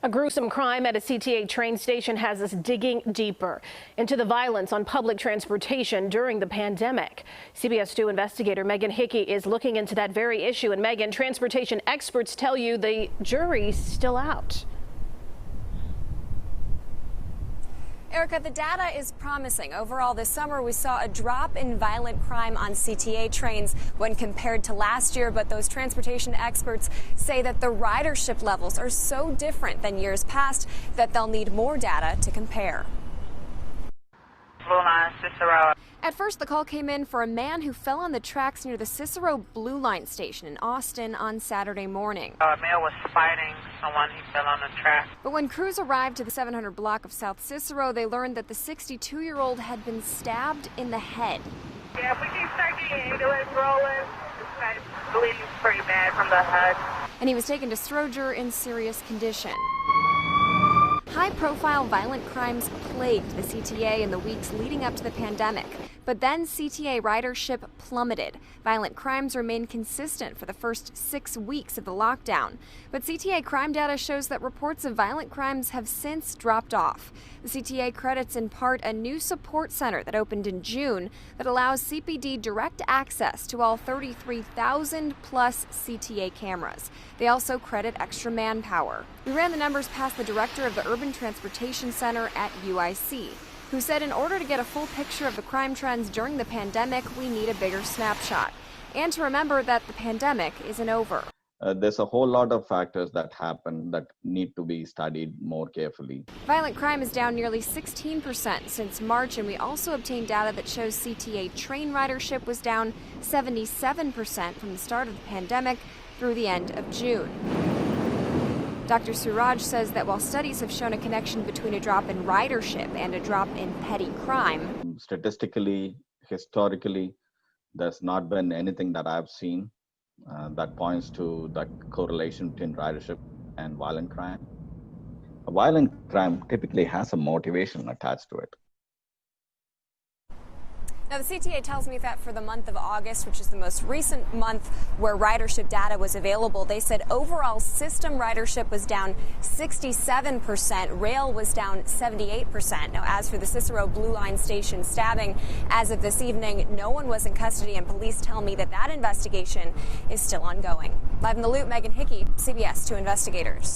A gruesome crime at a CTA train station has us digging deeper into the violence on public transportation during the pandemic. CBS 2 investigator Megan Hickey is looking into that very issue. And Megan, transportation experts tell you the jury's still out. Erica, the data is promising. Overall, this summer we saw a drop in violent crime on CTA trains when compared to last year. But those transportation experts say that the ridership levels are so different than years past that they'll need more data to compare. Blue Line, Cicero. At first, the call came in for a man who fell on the tracks near the Cicero Blue Line station in Austin on Saturday morning. A male was fighting someone. He fell on the track. But when crews arrived to the 700 block of South Cicero, they learned that the 62-year-old had been stabbed in the head. Yeah, if we can start getting ambulance rolling, this guy's bleeding pretty bad from the head. And he was taken to Stroger in serious condition. High-profile violent crimes plagued the CTA in the weeks leading up to the pandemic. But then CTA ridership plummeted. Violent crimes remained consistent for the first 6 weeks of the lockdown. But CTA Crime Data shows that reports of violent crimes have since dropped off. The CTA credits in part a new support center that opened in June that allows CPD direct access to all 33,000 plus CTA cameras. They also credit extra manpower. We ran the numbers past the director of the Urban Transportation Center at UIC, who said in order to get a full picture of the crime trends during the pandemic, we need a bigger snapshot. And to remember that the pandemic isn't over. There's a whole lot of factors that happen that need to be studied more carefully. Violent crime is down nearly 16% since March, and we also obtained data that shows CTA train ridership was down 77% from the start of the pandemic through the end of June. Dr. Suraj says that while studies have shown a connection between a drop in ridership and a drop in petty crime, statistically, historically, there's not been anything that I've seen that points to that correlation between ridership and violent crime. A violent crime typically has a motivation attached to it. Now, the CTA tells me that for the month of August, which is the most recent month where ridership data was available, they said overall system ridership was down 67%, rail was down 78%. Now, as for the Cicero Blue Line station stabbing, as of this evening, no one was in custody, and police tell me that investigation is still ongoing. Live in the Loop, Megan Hickey, CBS 2 Investigators.